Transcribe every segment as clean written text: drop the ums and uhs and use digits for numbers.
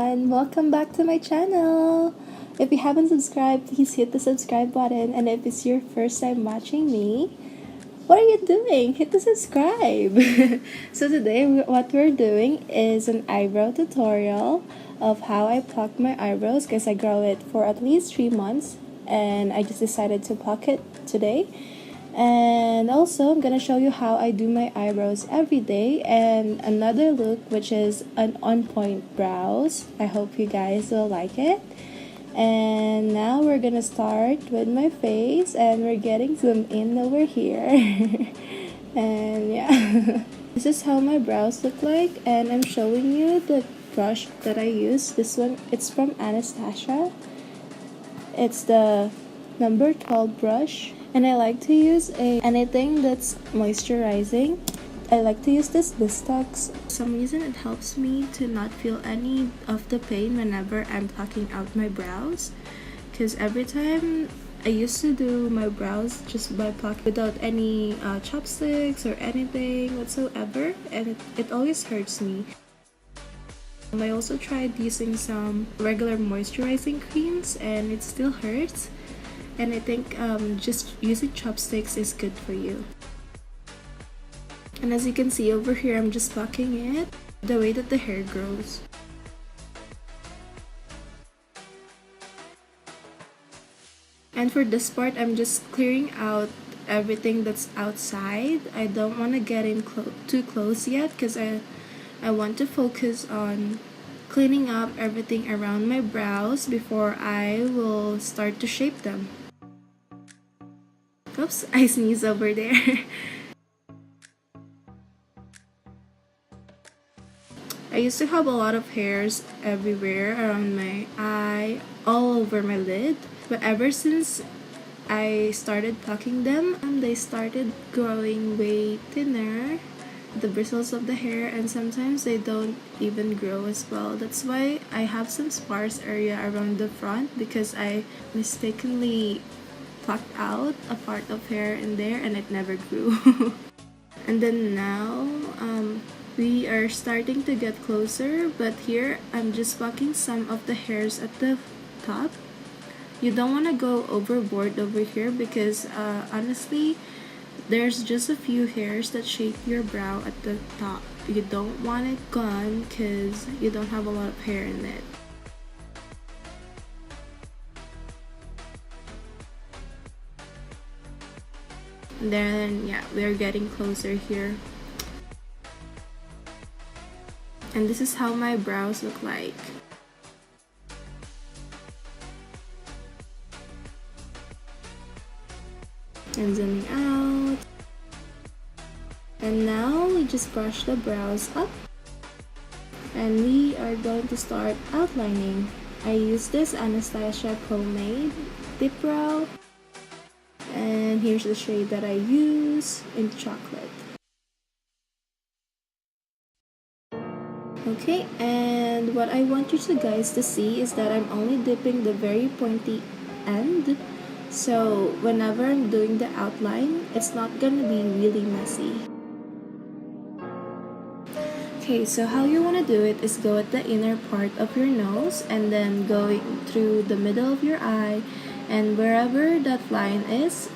everyone! Welcome back to my channel! If you haven't subscribed, please hit the subscribe button, and if it's your first time watching me, what are you doing? Hit the subscribe! So today what we're doing is an eyebrow tutorial of how I pluck my eyebrows because I grow it for at least 3 months and I just decided to pluck it today. And also I'm gonna show you how I do my eyebrows every day and another look which is an on-point brows. I hope you guys will like it. And now we're gonna start with my face and we're getting zoomed in over here. And yeah, this is how my brows look like, and I'm showing you the brush that I use. This one, it's from Anastasia. It's the number 12 brush. And I like to use anything that's moisturizing. I like to use this Bistox. For some reason it helps me to not feel any of the pain whenever I'm plucking out my brows. Because every time I used to do my brows just by plucking without any chopsticks or anything whatsoever, and it always hurts me. I also tried using some regular moisturizing creams and it still hurts. And I think just using chopsticks is good for you. And as you can see over here, I'm just plucking it the way that the hair grows. And for this part, I'm just clearing out everything that's outside. I don't want to get in too close yet because I want to focus on cleaning up everything around my brows before I will start to shape them. Oops, I sneezed over there. I used to have a lot of hairs everywhere around my eye, all over my lid. But ever since I started plucking them, they started growing way thinner, the bristles of the hair, and sometimes they don't even grow as well. That's why I have some sparse area around the front because I mistakenly plucked out a part of hair in there and it never grew. And then now we are starting to get closer, but here I'm just plucking some of the hairs at the top. You don't want to go overboard over here because honestly there's just a few hairs that shape your brow at the top. You don't want it gone because you don't have a lot of hair in it. Then yeah, we're getting closer here. And this is how my brows look like. And zooming out. And now we just brush the brows up. And we are going to start outlining. I use this Anastasia Pomade Dip Brow. And here's the shade that I use in chocolate. Okay, and what I want you guys to see is that I'm only dipping the very pointy end. So whenever I'm doing the outline, it's not gonna be really messy. Okay, so how you want to do it is go at the inner part of your nose and then going through the middle of your eye, and wherever that line is,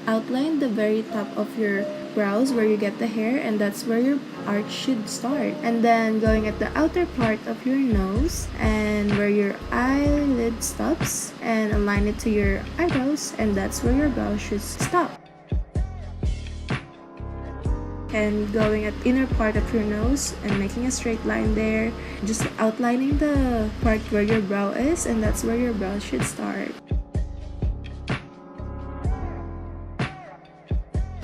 outline the very top of your brows where you get the hair, and that's where your arch should start. And then going at the outer part of your nose and where your eyelid stops, and align it to your eyebrows, and that's where your brow should stop. And going at inner part of your nose and making a straight line there, just outlining the part where your brow is, and that's where your brow should start.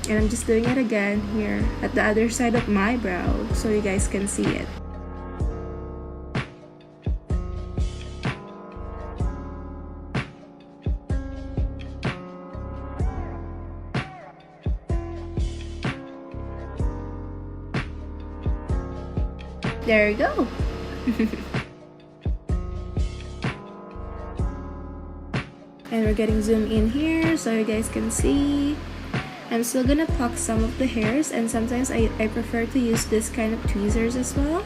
And I'm just doing it again here at the other side of my brow so you guys can see it. There you go. And we're getting zoomed in here so you guys can see. I'm still gonna pluck some of the hairs, and sometimes I prefer to use this kind of tweezers as well.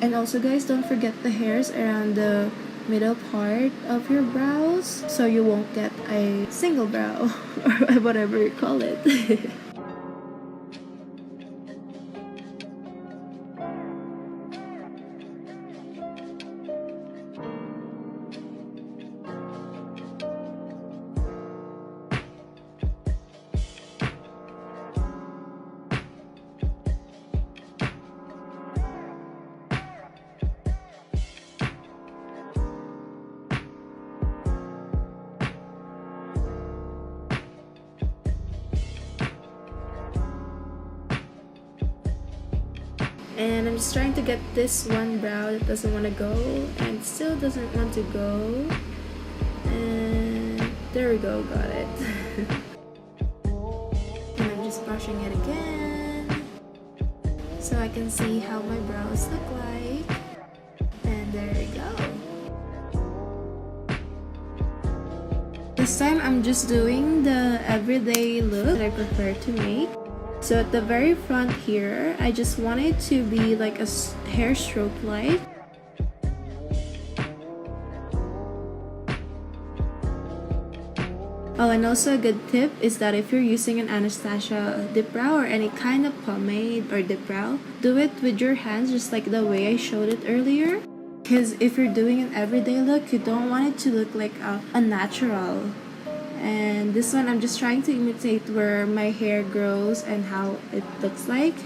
And also guys, don't forget the hairs around the middle part of your brows so you won't get a single brow or whatever you call it. And I'm just trying to get this one brow that doesn't want to go and still doesn't want to go. And there we go, got it. And I'm just brushing it again so I can see how my brows look like. And there we go. This time I'm just doing the everyday look that I prefer to make. So at the very front here, I just want it to be like a hair stroke light. Oh, and also a good tip is that if you're using an Anastasia dip brow or any kind of pomade or dip brow, do it with your hands just like the way I showed it earlier. Because if you're doing an everyday look, you don't want it to look like a natural. And this one I'm just trying to imitate where my hair grows and how it looks like.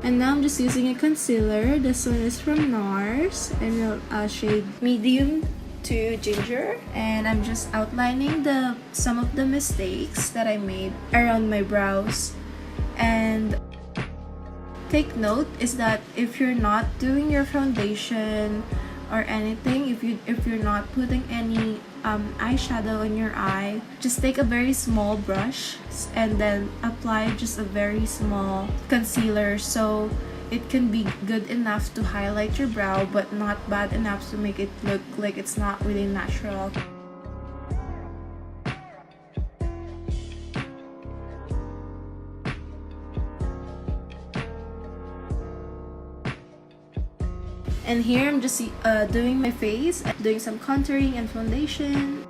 And now I'm just using a concealer. This one is from NARS and shade medium to ginger, and I'm just outlining some of the mistakes that I made around my brows. And take note is that if you're not doing your foundation or anything, if you're not putting any eyeshadow on your eye, just take a very small brush and then apply just a very small concealer so it can be good enough to highlight your brow but not bad enough to make it look like it's not really natural. And here I'm just doing my face, doing some contouring and foundation.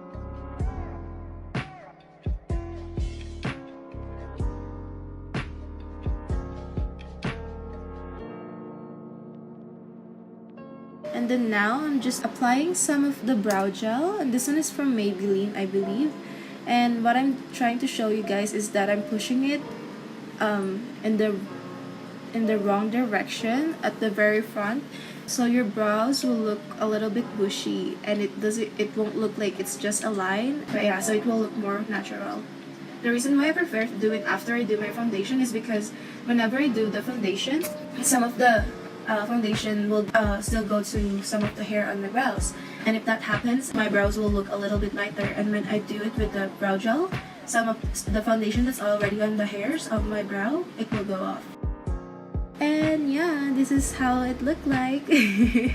And then now I'm just applying some of the brow gel, and this one is from Maybelline, I believe. And what I'm trying to show you guys is that I'm pushing it in the wrong direction at the very front, so your brows will look a little bit bushy and it won't look like it's just a line, but yeah, so it will look more natural. The reason why I prefer to do it after I do my foundation is because whenever I do the foundation, some of the foundation will still go to some of the hair on my brows, and if that happens, my brows will look a little bit lighter. And when I do it with the brow gel, some of the foundation that's already on the hairs of my brow, it will go off. And yeah, this is how it looked like. And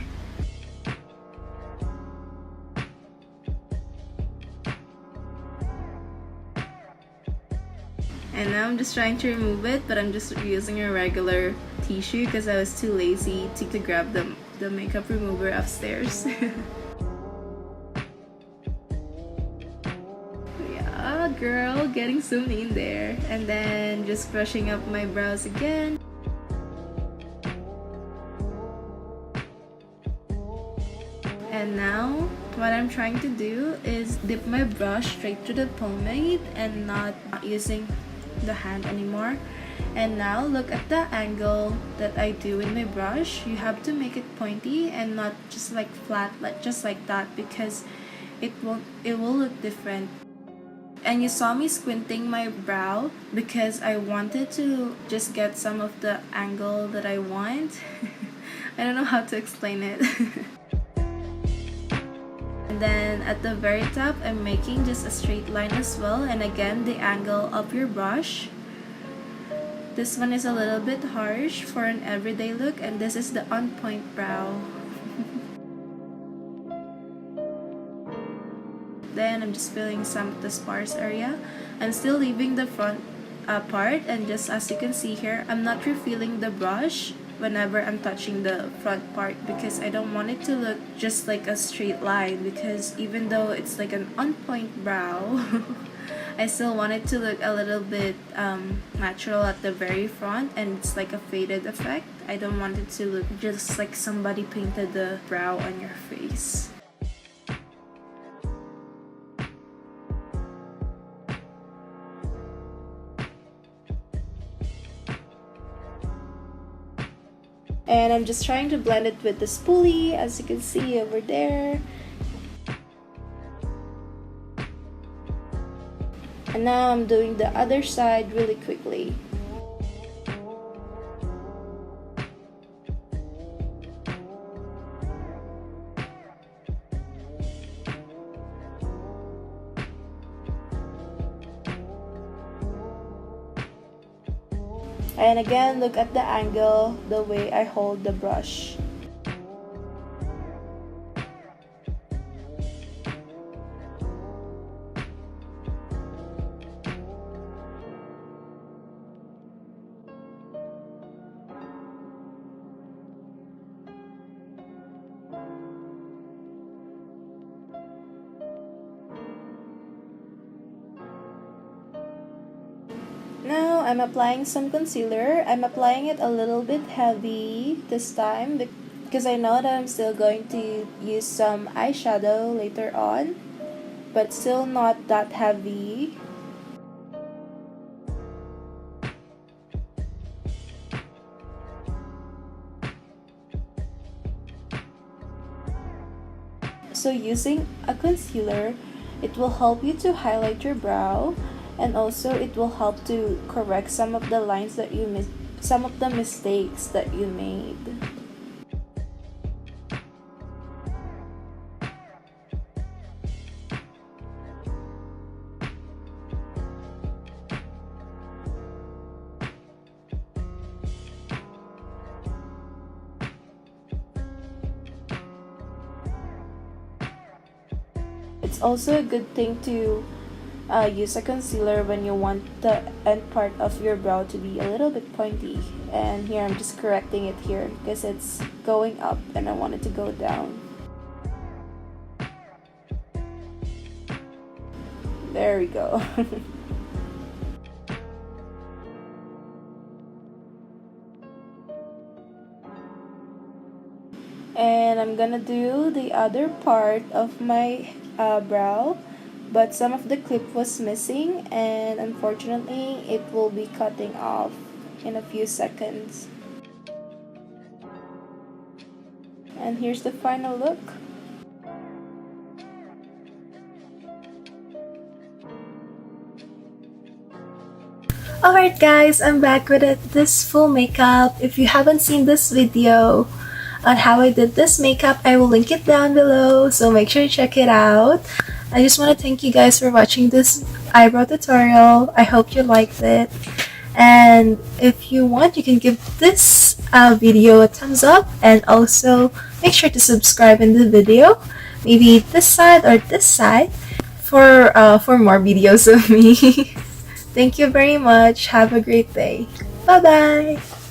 now I'm just trying to remove it, but I'm just using a regular tissue because I was too lazy to grab the makeup remover upstairs. Yeah, girl, getting some in there. And then just brushing up my brows again. And now, what I'm trying to do is dip my brush straight to the pomade and not using the hand anymore. And now look at the angle that I do with my brush. You have to make it pointy and not just like flat, like just like that, because it will look different. And you saw me squinting my brow because I wanted to just get some of the angle that I want. I don't know how to explain it. And then at the very top, I'm making just a straight line as well, and again the angle of your brush. This one is a little bit harsh for an everyday look, and this is the on point brow. Then I'm just filling some of the sparse area. I'm still leaving the front part, and just as you can see here, I'm not refilling the brush whenever I'm touching the front part because I don't want it to look just like a straight line, because even though it's like an on-point brow I still want it to look a little bit natural at the very front, and it's like a faded effect. I don't want it to look just like somebody painted the brow on your face. And I'm just trying to blend it with the spoolie, as you can see over there. And now I'm doing the other side really quickly. And again, look at the angle, the way I hold the brush. Now I'm applying some concealer. I'm applying it a little bit heavy this time because I know that I'm still going to use some eyeshadow later on, but still not that heavy. So using a concealer, it will help you to highlight your brow, and also it will help to correct some of the lines that you missed, some of the mistakes that you made. It's also a good thing to use a concealer when you want the end part of your brow to be a little bit pointy. And here I'm just correcting it here because it's going up and I want it to go down. There we go. And I'm gonna do the other part of my brow, but some of the clip was missing, and unfortunately it will be cutting off in a few seconds. And here's the final look. Alright guys, I'm back with this full makeup. If you haven't seen this video on how I did this makeup, I will link it down below, so make sure to check it out. I just want to thank you guys for watching this eyebrow tutorial. I hope you liked it, and if you want, you can give this video a thumbs up, and also make sure to subscribe in the video, maybe this side or this side, for more videos of me. Thank you very much. Have a great day. Bye bye.